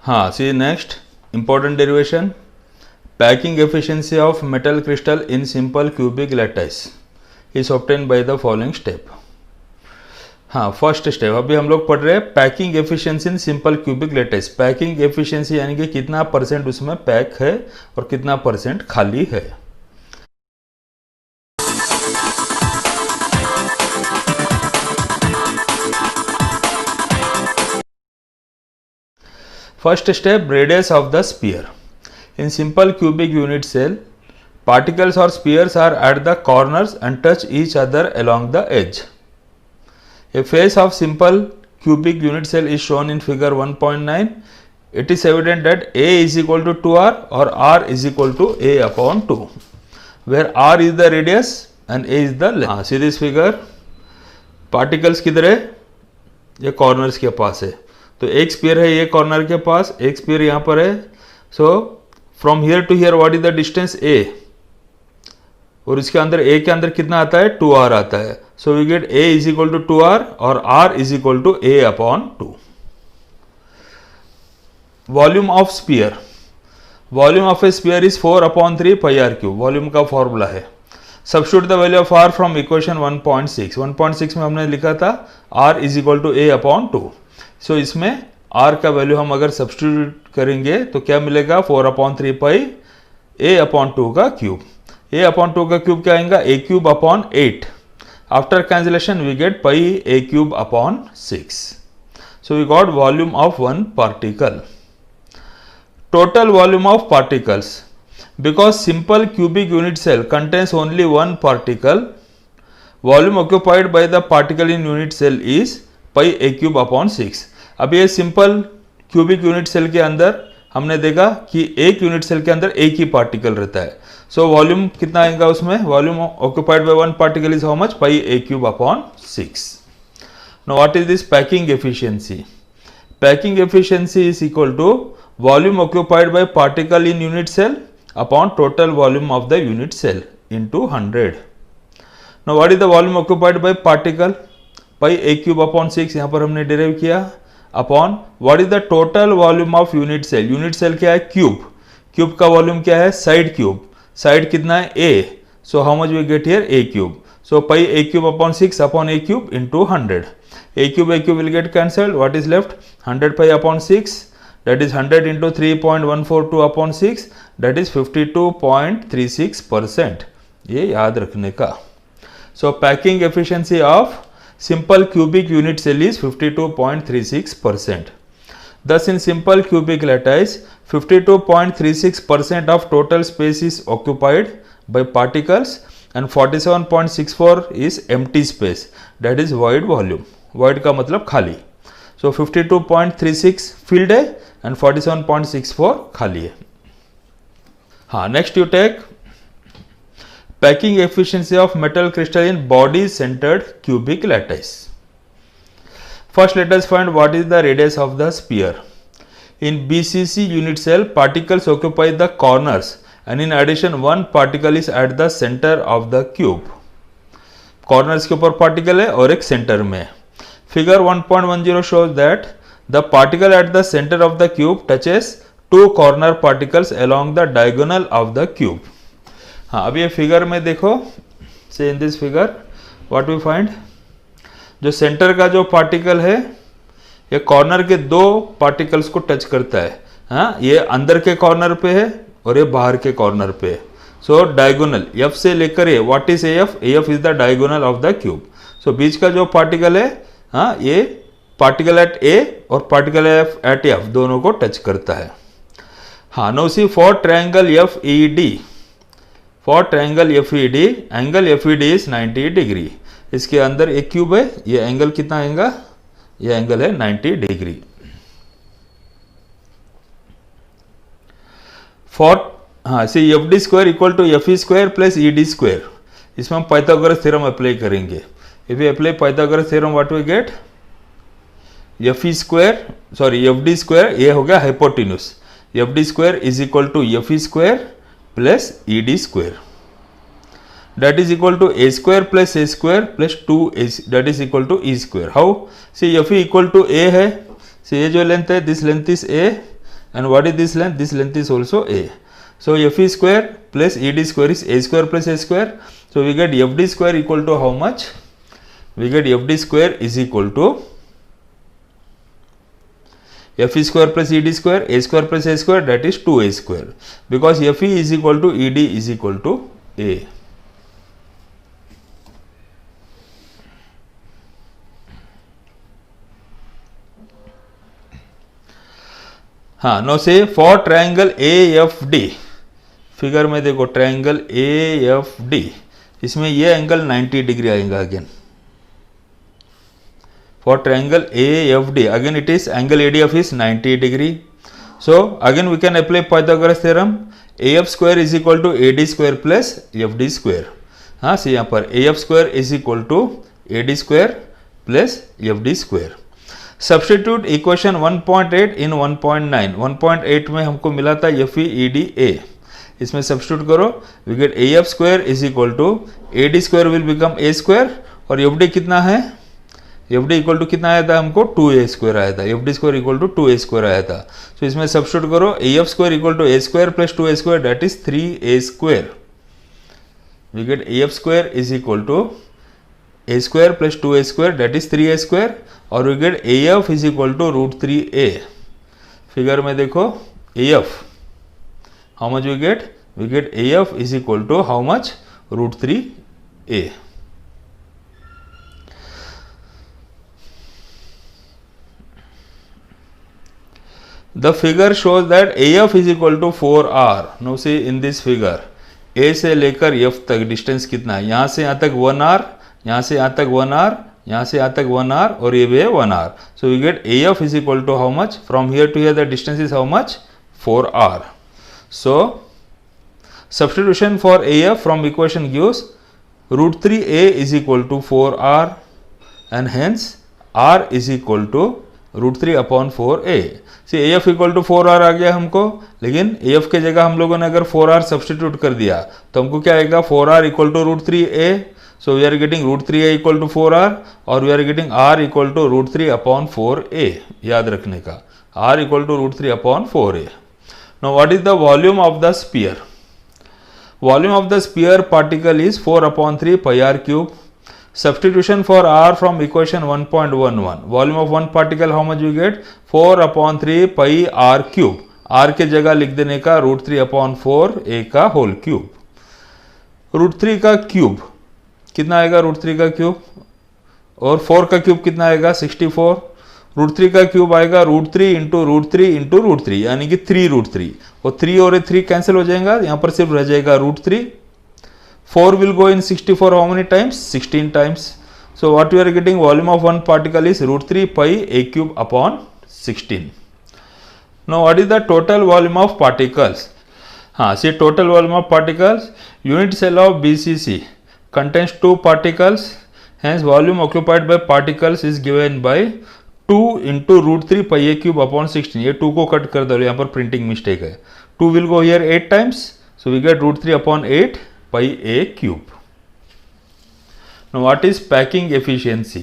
हाँ, सी next important derivation. Packing efficiency of metal crystal in simple cubic lattice is obtained by the following step. हाँ, first step अभी हम लोग पढ़ रहे हैं packing efficiency in simple cubic lattice. Packing efficiency यानी कि कितना परसेंट उसमें पैक है और कितना परसेंट खाली है। First step, radius of the sphere. In simple cubic unit cell, particles or spheres are at the corners and touch each other along the edge. A face of simple cubic unit cell is shown in figure 1.9. It is evident that A is equal to 2R or R is equal to A upon 2, where R is the radius and A is the length. See this figure. Particles किधर है? ये corners के पास है। तो एक spear है ये corner के पास, एक स्पीयर यहाँ पर है। So from here to here what is the distance a, और इसके अंदर ए के अंदर कितना आता है 2r आता है। So we get a is equal to 2r और r is equal to a upon 2। Volume of sphere, volume of a sphere is 4 upon 3 pi r cube, volume का फॉर्मूला है। Substitute the value of r from equation 1.6। 1.6 में हमने लिखा था r is equal to a upon 2। So इसमें r का value हम अगर सब्स्टिट्यूट करेंगे तो क्या मिलेगा 4 अपॉन 3 पाई a अपॉन 2 का क्यूब। a अपॉन 2 का क्यूब क्या आएगा a cube upon 8। After cancellation we get pi a cube upon 6। So we got volume of one particle. Total volume of particles, because simple cubic unit cell contains only one particle, volume occupied by the particle in unit cell is pi a cube upon 6। अब ये simple cubic unit cell के अंदर हमने देखा कि एक unit cell के अंदर एक ही पार्टिकल रहता है। सो वॉल्यूम कितना आएगा उसमें, volume occupied by one particle is how much, pi a cube upon 6। Now what is this packing efficiency? Packing efficiency is equal to volume occupied by particle in unit cell upon total volume of the unit cell into 100। Now what is the volume occupied by particle, pi a cube upon 6 यहां पर हमने derive किया, upon what is the total volume of unit cell. Unit cell क्या है cube, cube का volume क्या है side cube, side कितना है a। So how much we get here a cube. So pi a cube upon 6 upon a cube into 100। a cube will get cancelled, what is left 100 pi upon 6, that is 100 into 3.142 upon 6, that is 52.36%। ये याद रखने का। So packing efficiency of simple cubic unit cell is 52.36%. Thus in simple cubic lattice 52.36% of total space is occupied by particles and 47.64 is empty space, that is void volume. Void का मतलब खाली। So 52.36 filled है and 47.64 खाली है। हाँ, next you take packing efficiency of metal crystal in body centered cubic lattice. First let us find what is the radius of the sphere. In BCC unit cell, particles occupy the corners and in addition one particle is at the center of the cube. Corners के ऊपर particle है और एक center में। Figure 1.10 shows that the particle at the center of the cube touches two corner particles along the diagonal of the cube. हाँ, अब ये figure में देखो, से in this figure what we find, जो सेंटर का जो पार्टिकल है ये कॉर्नर के दो पार्टिकल्स को टच करता है। हाँ, ये अंदर के कॉर्नर पे है और ये बाहर के कॉर्नर पे है। सो डायगोनल एफ से लेकर a, what is f, f is the diagonal of the cube. So बीच का जो पार्टिकल है, हाँ, ये पार्टिकल एट ए और पार्टिकल एट एफ दोनों को टच करता है। हाँ, no see for triangle F E D, for triangle FED, angle FED is 90 degree. इसके अंदर एक क्यूब है, ये एंगल कितना आएगा, ये एंगल है 90 डिग्री। फॉर हाँ, see FD square equal to FE square plus ED square. इसमें हम पाइथागोरस थ्योरम अप्लाई करेंगे। If we apply Pythagoras theorem what we get, FE square sorry FD square, ये हो गया hypotenuse, FD square is equal to FE square plus ED square, that is equal to a square plus a square plus 2a, that is equal to e square. How? See FE equal to a है, see ये जो length है, this length is a and what is this length? This length is also a. So FE square plus ED square is a square plus a square. So we get FD square equal to how much? We get FD square is equal to FE square plus ED square, a square plus a square, that is 2a square, because FE is equal to ED is equal to a. हाँ, no से for triangle AFD, figure में देखो triangle AFD, इसमें ये angle 90 degree आएगा again. For triangle AFD, again it is angle ADF is 90 degree. So again we can apply Pythagoras theorem. AF square is equal to AD square plus FD square. हाँ, see यहाँ पर AF square is equal to AD square plus FD square. Substitute equation 1.8 in 1.9. 1.8 में हमको मिला था FE ED A. इसमें substitute करो, we get AF square is equal to AD square will become A square और FD कितना है? FD equal to कितना आया था हमको? 2a स्क्वायर आया था. FD square equal to 2a square आया था. सो इसमें सब्स्टिट्यूट करो, AF square equal to a square plus 2a square, that is 3a square. We get AF square is equal to a square plus 2a square, that is 3a square, और we get AF is equal to √3a. Figure में देखो AF how much we get? We get AF is equal to how much? √3a. The figure shows that AF is equal to 4r. Now see in this figure, A से लेकर F तक distance कितना है? यहाँ से यहाँ तक 1r, यहाँ से यहाँ तक 1r, यहाँ से यहाँ तक 1r, और ये भी है 1r. So we get AF is equal to how much? From here to here the distance is how much? 4r. So substitution for AF from equation gives √3a is equal to 4r, and hence r is equal to √3 upon 4a. See AF equal to 4r आ गया हमको, लेकिन AF के जगह हम लोगों ने अगर 4r सब्सटीट्यूट कर दिया तो हमको क्या आएगा? 4r equal to √3a. So we are getting √3a equal to 4r, और we are getting r equal to √3 upon 4a. याद रखने का, r equal to √3 upon 4a. Now what is the volume of the sphere? Volume of the sphere particle is 4/3 pi r cube. Substitution for r from equation 1.11. Volume of one particle how much we get? 4/3 pi r cube. r के जगह लिख देने का √3 upon 4a का whole cube. √3 का cube कितना आएगा? √3 का क्यूब, और 4 का क्यूब कितना आएगा? 64. √3 का क्यूब आएगा √3 इंटू √3 इंटू √3, यानी कि 3√3, और 3 और 3 कैंसिल हो जाएगा, यहाँ पर सिर्फ रह जाएगा √3. 4 will go in 64 how many times? 16 times. So what we are getting? Volume of one particle is √3 pi a cube upon 16. Now what is the total volume of particles? See, total volume of particles, unit cell of BCC contains 2 particles, hence volume occupied by particles is given by 2 into √3 pi a cube upon 16. ये 2 को cut कर दो, यहाँ पर printing mistake है. 2 will go here 8 times, so we get √3 upon 8 pi a cube. Now what is packing efficiency?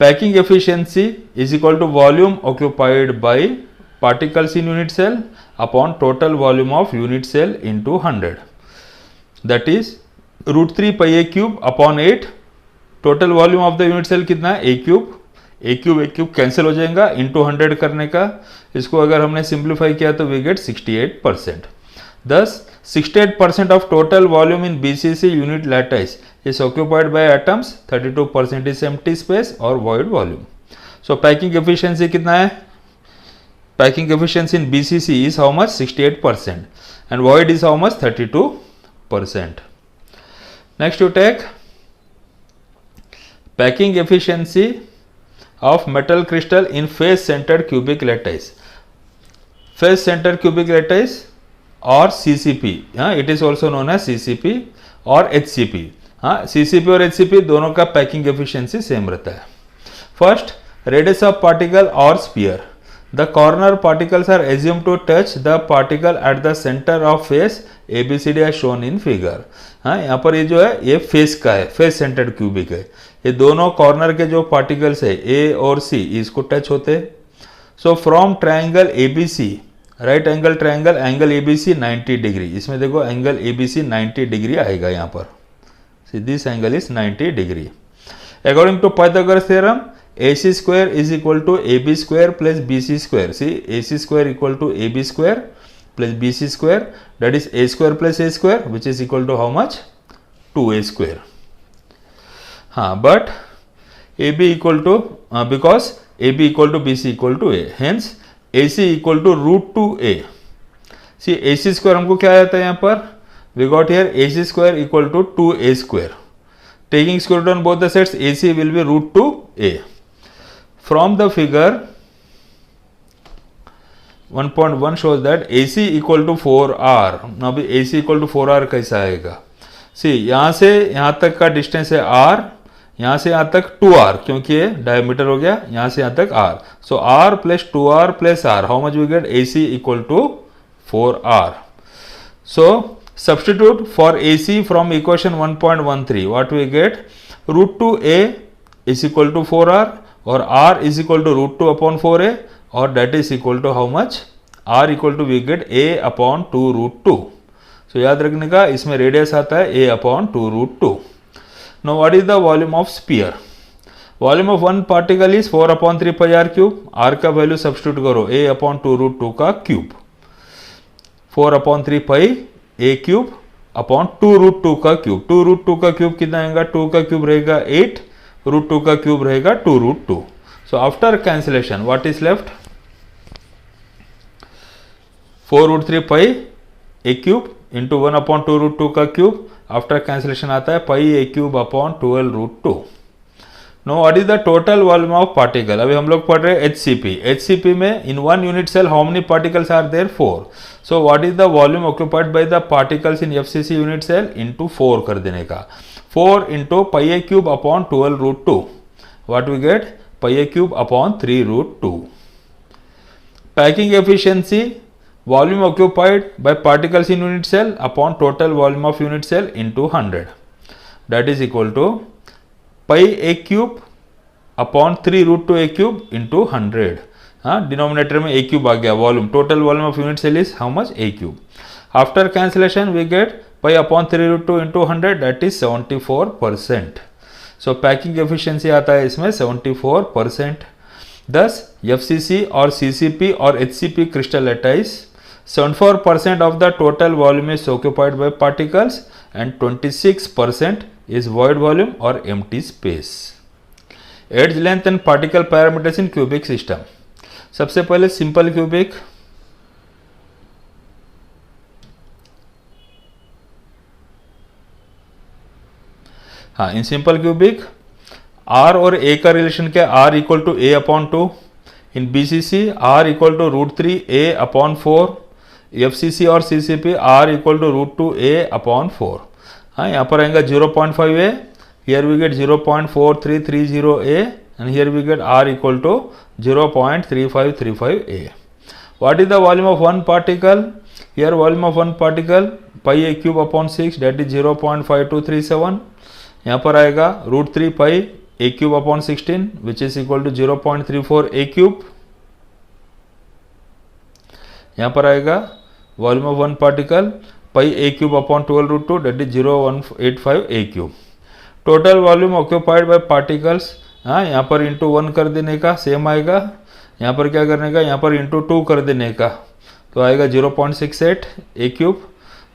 Packing efficiency is equal to volume occupied by particles in unit cell upon total volume of unit cell into 100. That is √3 pi a cube upon 8. Total volume of the unit cell कितना है? a cube cancel हो जाएगा, into 100 करने का. इसको अगर हमने simplify किया तो we gate 68%. Thus 68% of total volume in BCC unit lattice is occupied by atoms, 32% is empty space or void volume. So packing efficiency कितना है? Packing efficiency in BCC is how much? 68%, and void is how much? 32%. Next you take packing efficiency of metal crystal in face centered cubic lattice. Face centered cubic lattice और CCP, it is also known as CCP और HCP. CCP और HCP दोनों का packing efficiency same रहता है. First, radius of particle और sphere. The corner particles are assume to touch the particle at the centre of face ABCD as shown in figure. यहाँ पर ये जो है ये फेस का है, फेस सेंटर्ड क्यूबिक है. ये दोनों कॉर्नर के जो पार्टिकल्स है A और C इसको टच होते हैं. So from triangle ABC, right angle triangle, angle ABC 90 degree, इसमें देखो एंगल एबीसी 90 डिग्री आएगा यहाँ पर, see this angle is 90 degree. According to Pythagoras theorem AC square is equal to AB square plus BC square. See, AC square equal to AB square plus BC square, that is A square plus A square, which is equal to how much? 2A square. But AB equal to, because AB equal to BC equal to A, hence AC equal to root 2A. See, AC square हमको क्या आता है यहाँ पर? We got here AC square equal to 2A square. Taking square root on both the sides, AC will be root 2A. From the figure 1.1 shows that AC equal to 4R. now अभी AC equal to 4R कैसा आएगा? सी यहाँ से यहाँ तक का distance है R, यहाँ से यहाँ तक 2R, क्योंकि ये डायमीटर हो गया, यहाँ से यहाँ तक R. So R plus 2R plus R, how much we get? AC equal to 4R. So substitute for AC from equation 1.13, what we get? Root 2A is equal to 4R और R is equal to root 2 upon 4A, और that is equal to how much? R equal to we get A upon 2 root 2. So याद रखने का, इसमें radius आता है A upon 2 root 2. Now what is the volume of sphere? Volume of one particle is 4 upon 3 pi r cube. R का value substitute करो, A upon 2 root 2 का cube, 4 upon 3 pi A cube upon 2 root 2 का cube. 2 root 2 का cube कितना आएगा? 2 का cube रहेगा 8, root 2 का क्यूब रहेगा 2 root 2. So after cancellation what is left? 4 root 3 pi a cube into 1 upon 2 root 2 का क्यूब. आफ्टर कैंसिलेशन आता है pi a cube upon 12 root 2. No what is the total volume of particle? अभी हम लोग पढ़ रहे हैं HCP. HCP में in one unit cell how many particles are there? 4. So what is the volume occupied by the particles in FCC unit cell? Into 4 कर देने का. 4 into pi a cube upon 12 root 2. What we get? Pi a cube upon 3 root 2. Packing efficiency, volume occupied by particles in unit cell upon total volume of unit cell into 100. That is equal to pi a cube upon 3 root 2 a cube into 100. Denominator में a cube आ गया. Volume, total volume of unit cell is how much? A cube. After cancellation we get pi upon 3 root 2 into 100, that is 74%. So packing efficiency आता है इसमें 74%. Thus FCC और CCP और HCP crystal lattice 74% of the total volume is occupied by particles and 26% is void volume or empty space. Edge length and particle parameters in cubic system. सबसे पहले simple cubic. हाँ, in simple cubic R और A का relation क्या? R equal to A upon 2. In BCC R equal to root 3 A upon 4. FCC और CCP R equal to root 2 A upon 4. हाँ, यहाँ पर आएगा 0.5 A, here we get 0.4330 A and here we get R equal to 0.3535 A. What is the volume of one particle? Here volume of one particle pi A cube upon 6, that is 0.5237. यहाँ पर आएगा root 3 pi A cube upon 16 which is equal to 0.34 A cube. यहाँ पर आएगा volume of one particle pi A cube upon 12 root 2, that is 0185 A cube. Total volume occupied by particles, हाँ यहाँ पर into 1 कर देने का, सेम आएगा. यहाँ पर क्या करने का? यहाँ पर इंटू 2 कर देने का, तो आएगा 0.68 A क्यूब.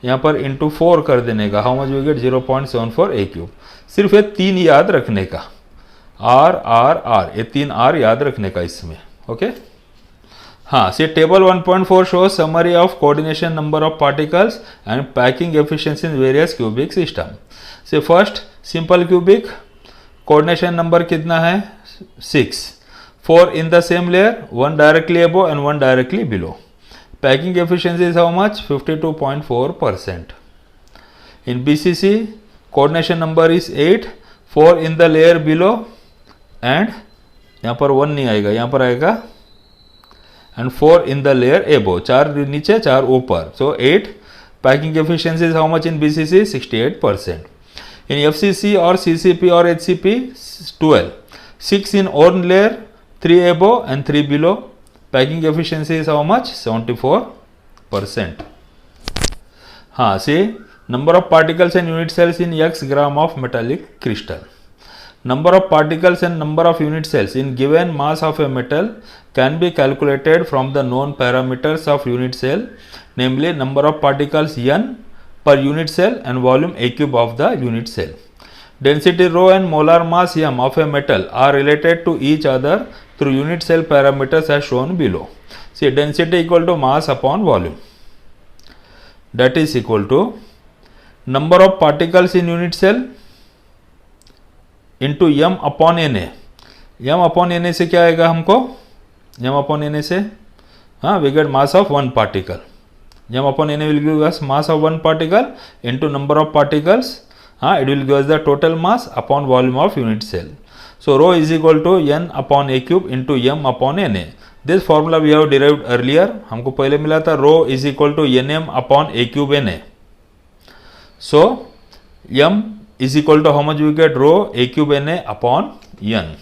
यहाँ पर इंटू 4 कर देने का, how much we get? 0.74 A cube. सिर्फ ये 3 याद रखने का, R R R, ये 3 R याद रखने का इसमें. ओके हाँ, सी table 1.4 shows summary of coordination number of particles and packing efficiency in various cubic system. से first simple cubic coordination number कितना है? 6. 4 in the same layer, 1 directly above and 1 directly below. Packing efficiency is how much? 52.4%. In BCC, coordination number is 8, 4 in the layer below and यहाँ पर 1 नहीं आएगा, यहाँ पर आएगा and 4 in the layer above. 4 नीचे 4 ऊपर. So 8. Packing efficiency is how much in BCC? 68%. In FCC or CCP or HCP, 12. 6 in one layer, 3 above and 3 below. Packing efficiency is how much? 74%. हाँ, see, number of particles and unit cells in x gram of metallic crystal. Number of particles and number of unit cells in given mass of a metal can be calculated from the known parameters of unit cell, namely number of particles n per unit cell and volume A cube of the unit cell. Density rho and molar mass m of a metal are related to each other through unit cell parameters as shown below. See, density equal to mass upon volume. That is equal to number of particles in unit cell into m upon na. m upon na से क्या आएगा हमको? m upon na से we get mass of one particle. m upon na will give us mass of one particle into number of particles. It will give us the total mass upon volume of unit cell. So rho is equal to n upon a cube into m upon na. This formula we have derived earlier. हमको पहले मिला था rho is equal to nm upon a cube na. So m is equal to how much we get? Rho a cube na upon n,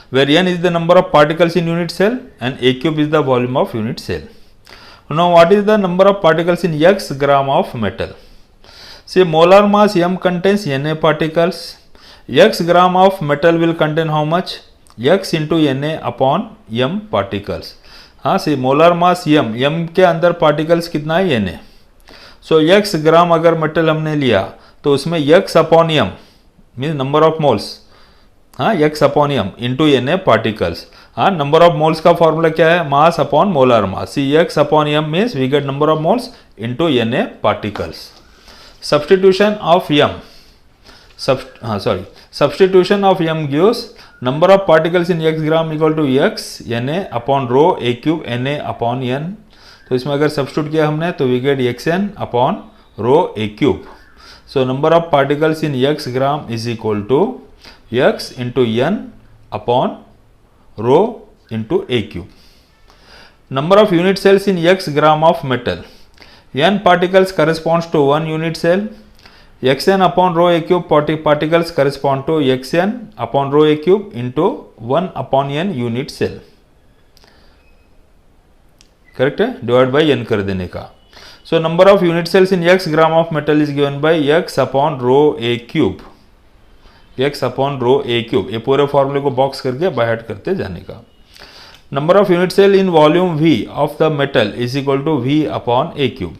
where n is the number of particles in unit cell and a cube is the volume of unit cell. Now what is the number of particles in x gram of metal? See, molar mass m contains na particles. X gram of metal will contain how much? X into na upon m particles. हाँ, see, molar mass m के अंदर particles कितना है? na. So x ग्राम अगर metal हमने लिया तो उसमें x upon m means number of moles. हाँ, x upon m into na particles. हाँ, नंबर ऑफ मोल्स का फॉर्मूला क्या है? Mass upon molar mass. See x upon m means we get number of moles into na particles. Substitution of m. Substitution of m gives number of particles in x gram equal to x na upon rho a cube na upon n. तो इसमें अगर substitute किया हमने तो we get xn upon rho a cube. So number of particles in x gram is equal to x into n upon rho into a cube. Number of unit cells in x gram of metal. n particles corresponds to 1 unit cell. xn upon rho a cube particles correspond to xn upon rho a cube into 1 upon n unit cell. Correct है, divide by n कर देने का. So number of unit cells in x gram of metal is given by x upon rho a cube. x upon rho a cube. ये पूरे फॉर्मूले को box करके by heart करते जाने का. Number of unit cell in volume v of the metal is equal to v upon a cube.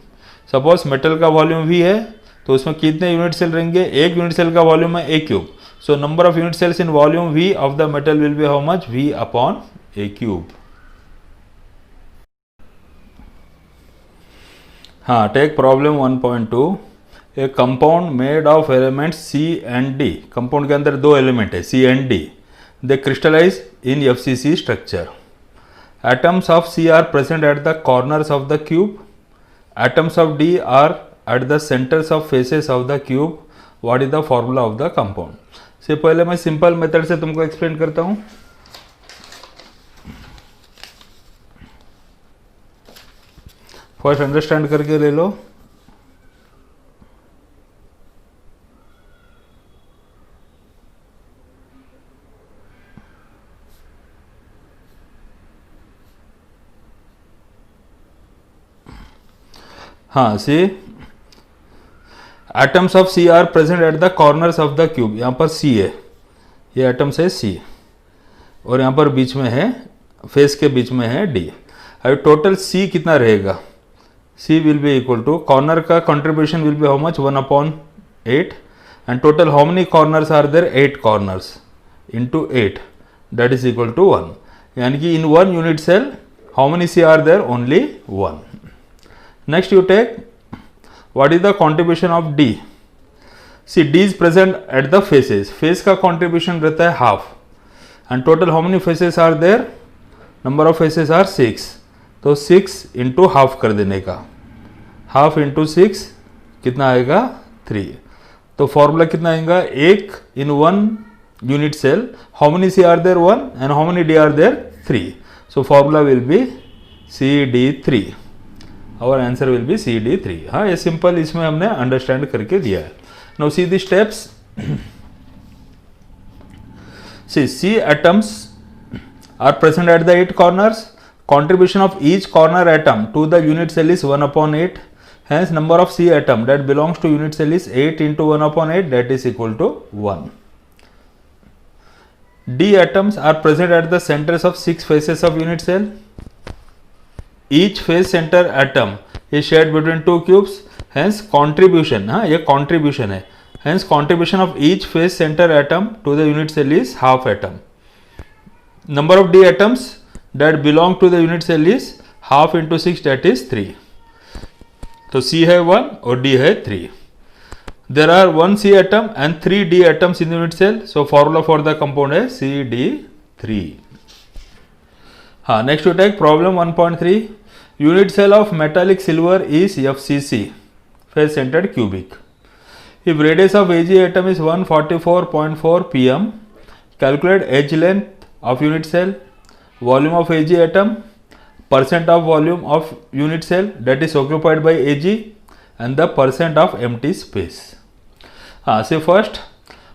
Suppose metal का volume v है तो उसमें कितने यूनिट सेल रहेंगे? एक यूनिट सेल का वॉल्यूम है a cube. So number of unit cells in volume v of the metal will be how much? v upon a cube. हाँ, take problem 1.2. A compound made of elements C and D. Compound के अंदर दो element है C and D. They crystallise in FCC structure. Atoms of C are present at the corners of the cube. Atoms of D are at the centres of faces of the cube. What is the formula of the compound? से पहले मैं simple method से तुमको explain करता हूँ. First understand करके ले लो. हाँ, see atoms of C are present at the corners of the cube. यहाँ पर C है, ये एटम्स है C और यहाँ पर बीच में है, फेस के बीच में है D. अभी टोटल C कितना रहेगा? C will be equal to, corner का contribution will be how much? 1 upon 8, and total how many corners are there? 8 corners into 8, that is equal to 1. यानी कि in one unit cell how many C are there? Only 1. Next you take what is the contribution of D. See, D is present at the faces. Face का contribution रहता है half, and total how many faces are there? Number of faces are 6. तो 6 into half कर देने का. Half into 6 कितना आएगा? 3. तो फॉर्मूला कितना आएगा? एक in one unit cell how many C are there? 1 and how many D are there? 3. So formula will be CD3. Our answer will be CD3. हाँ, ये सिंपल इसमें हमने अंडरस्टैंड करके दिया है. Now see the steps. C atoms are present at the 8 corners. Contribution of each corner atom to the unit cell is 1 upon 8. Hence, number of C atom that belongs to unit cell is 8 into 1 upon 8, that is equal to 1. D atoms are present at the centers of 6 faces of unit cell. Each face center atom is shared between 2 cubes. Hence, contribution, ये contribution है. Hence, contribution of each face center atom to the unit cell is half atom. Number of D atoms that belong to the unit cell is half into 6, that is 3. तो C है 1 और D है 3. There are 1 C atom and 3 D atoms in the unit cell. So formula for the compound है CD3. हाँ, next you take problem 1.3. Unit cell of metallic silver is FCC, face centered cubic. If radius of Ag atom is 144.4 pm, calculate edge length of unit cell, volume of Ag atom, percent of volume of unit cell that is occupied by Ag, and the percent of empty space. So first,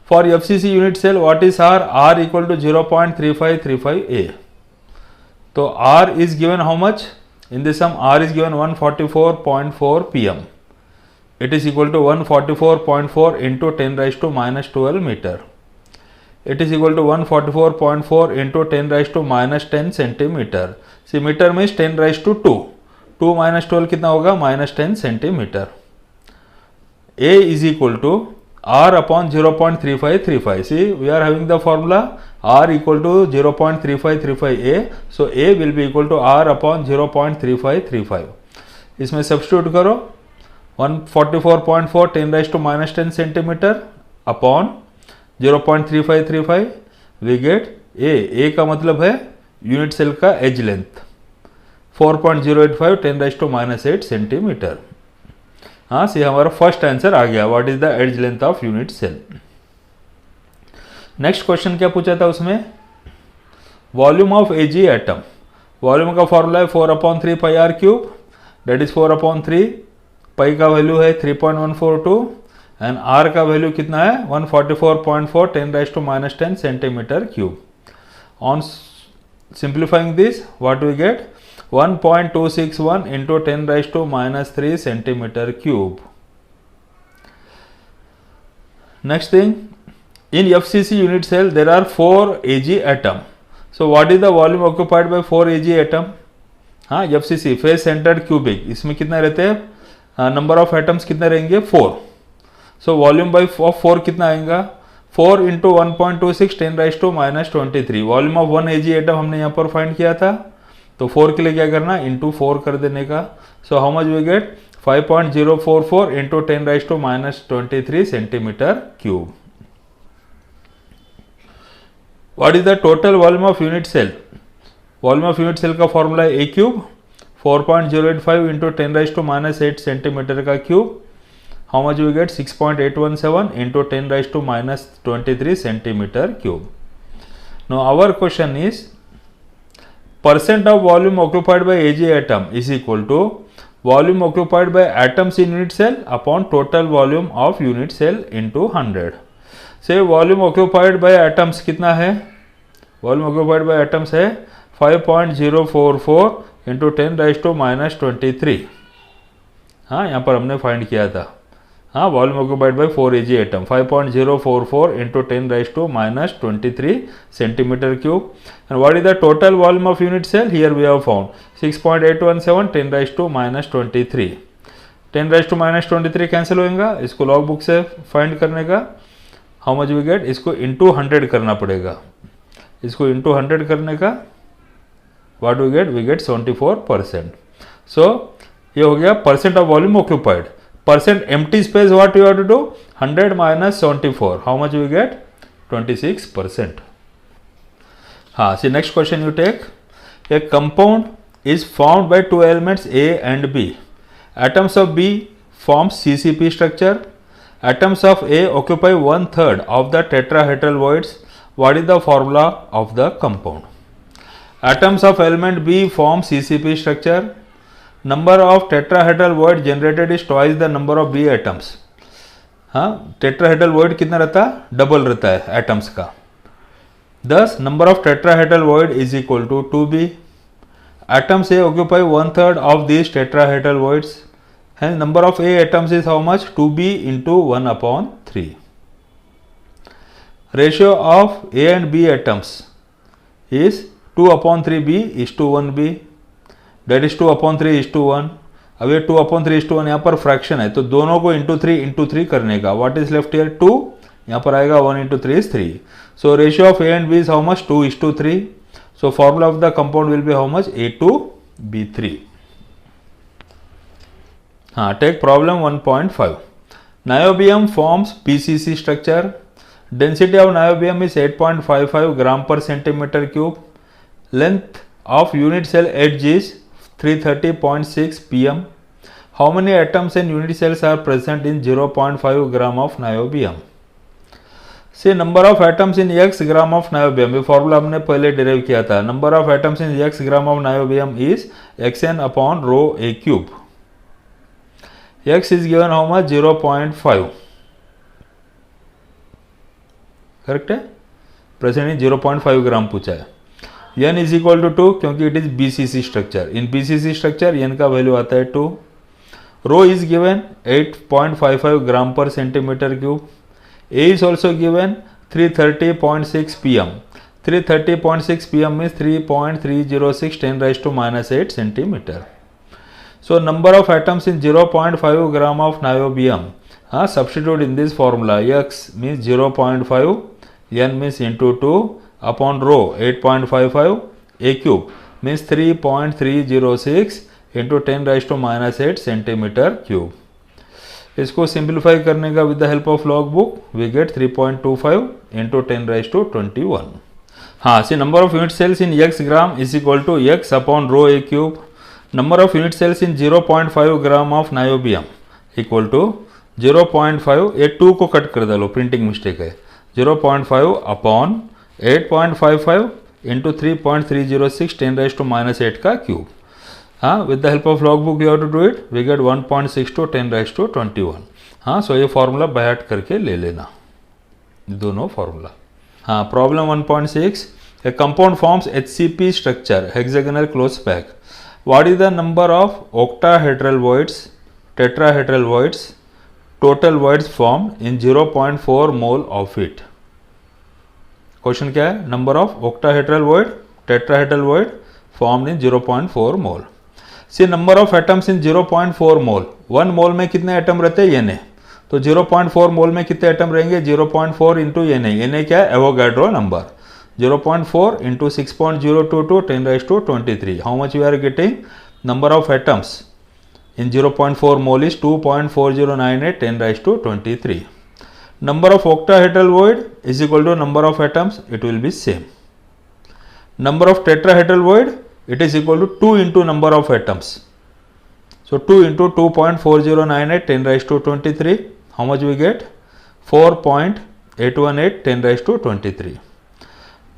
for FCC unit cell, what is R? R equal to 0.3535 A. So R is given how much? In this sum, R is given 144.4 pm. It is equal to 144.4 into 10 raised to minus 12 meter. It is equal to 144.4 into 10 raised to minus 10 centimeter. See, meter means 10 raised to 2. 2 minus 12 कितना होगा? minus 10 centimeter. A is equal to R upon 0.3535. See, we are having the formula R equal to 0.3535 A. So A will be equal to R upon 0.3535. इसमें substitute करो. 144.4 10 raised to minus 10 centimeter upon 0.3535. We get A. A का मतलब है unit cell का edge length 4.085 10 raised to minus 8 centimetre. हाँ, see हमारा first answer आ गया. What is the edge length of unit cell. Next question क्या पूछा था उसमें? Volume of AG atom. Volume का फॉर्मूला है 4/3 pi R cube, that is 4/3. Pi का वैल्यू है 3.142 एंड आर का वैल्यू कितना है? 144.4 10 raised to minus 10 centimetre cube. On simplifying this, what we get? 1.261 into 10 raised to minus 3 centimeter cube. Next thing, in FCC unit cell there are 4 Ag atom. So what is the volume occupied by 4 Ag atom? हाँ, FCC face centered cubic. इसमें कितना रहते हैं? Number of atoms कितने रहेंगे? 4. So volume by of 4 कितना आएगा? 4 into 1.26 10 raised to minus 23. Volume of 1 Ag atom हमने यहाँ पर फाइंड किया था, तो 4 के लिए क्या करना? इंटू 4 कर देने का. So how much we get? 5.044 into 10 raised to minus 23 centimetre cube. What is the total volume of unit cell? Volume of unit cell का फॉर्मूला है a cube. 4.085 into 10 raised to minus 8 centimetre का cube. How much we get? 6.817 into 10 raised to minus 23 centimetre cube. No our question is percent of volume occupied by Ag atom is equal to volume occupied by atoms in unit cell upon total volume of unit cell into 100. Say volume occupied by atoms कितना है? Volume occupied by atoms है 5.044 into 10 raised to minus 23. हाँ, यहाँ पर हमने find किया था. हाँ, volume occupied by 4 Ag atom 5.044 into 10 raised to minus 23 centimetre cube. And what is the total volume of unit cell? Here we have found 6.817 10 raised to minus 23. 10 raised to minus 23 cancel होएगा. इसको log book से find करने का how much we get? इसको into 100 करना पड़ेगा. इसको into 100 करने का what we get? We get 74%. So ये हो गया percent of volume occupied. Percent empty space, what you have to do? 100 minus 74. How much we get? 26%. See, next question you take. A compound is formed by two elements A and B. Atoms of B form CCP structure. Atoms of A occupy 1/3 of the tetrahedral voids. What is the formula of the compound? Atoms of element B form CCP structure. Number of tetrahedral void generated is twice the number of B atoms. हाँ, tetrahedral void कितना रहता है? Double रहता है atoms का. Thus, number of tetrahedral void is equal to 2b. Atoms A occupy 1/3 of these tetrahedral voids. Hence, number of A atoms is how much? 2b into 1/3. Ratio of A and B atoms is 2/3b is to 1b. That is 2/3 is to 1. अब ये 2/3 is to 1 यहाँ पर fraction है, तो दोनों को into 3 करने का. What is left here? 2. यहाँ पर आएगा 1 into 3 is 3. So ratio of A and B is how much? 2 is to 3. So formula of the compound will be how much? A2B3. Take problem 1.5. Niobium forms PCC structure. Density of niobium is 8.55 gram per centimeter cube. Length of unit cell edge is 330.6 pm. How many atoms and unit cells are present in 0.5 gram of niobium? See, number of atoms in x gram of niobium. ये formula हमने पहले derive किया था. Number of atoms in x gram of niobium is xn upon rho a cube. X is given how much? 0.5. Correct है. Present in 0.5 ग्राम पूछा है. n is equal to 2 क्योंकि it is BCC structure. In BCC structure n का value आता है 2. रो is given 8.55 ग्राम पर centimetre cube. A is also given 330.6 pm. 330.6 pm means 3.306 10 raised to minus 8 centimeter. So number of atoms in 0.5 gram of niobium. Substitute in this formula. X means 0.5, n means into 2 upon rho 8.55, a cube means 3.306 into 10 raised to minus 8 centimeter cube. इसको simplify करने का with the help of log book we get 3.25 into 10 raised to 21. See number of unit cells in x gram is equal to x upon rho a cube. Number of unit cells in 0.5 gram of niobium equal to 0.5. ये 2 को cut कर डालो, printing mistake है. 0.5 upon 8.55 into 3.306 10 raised to minus 8 का cube. With the help of log book you have to do it. We get 1.6 to 10 raised to 21. सो ये formula by heart करके ले लेना दोनों formula. Problem 1.6. A compound forms HCP structure, hexagonal close pack. What is the number of octahedral voids, tetrahedral voids, total voids formed in 0.4 mole of it? Question क्या है? Number of octahedral void, tetrahedral void formed in 0.4 mole. See number of atoms in 0.4 mole. 1 mole में कितने atom रहते हैं? Na. तो 0.4 मोल में कितने atom रहेंगे? 0.4 इंटू Na. Na क्या है? Avogadro number. 0.4 into 6.022 10 raised to 23. How much we are getting? Number of atoms in 0.4 mole is 2.4098 10 raised to 23. Number of octahedral void is equal to number of atoms. It will be same. Number of tetrahedral void, it is equal to 2 into number of atoms. So 2 into 2.4098 10 raised to 23. How much we get? 4.818 10 raised to 23.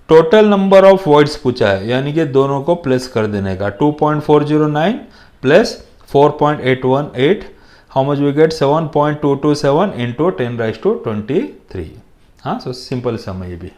Total number of voids पूछा है, यानी कि दोनों को plus कर देने का. 2.409 plus 4.818. How much we get? 7.227 into 10 raised to 23. So simple सम है ये भी.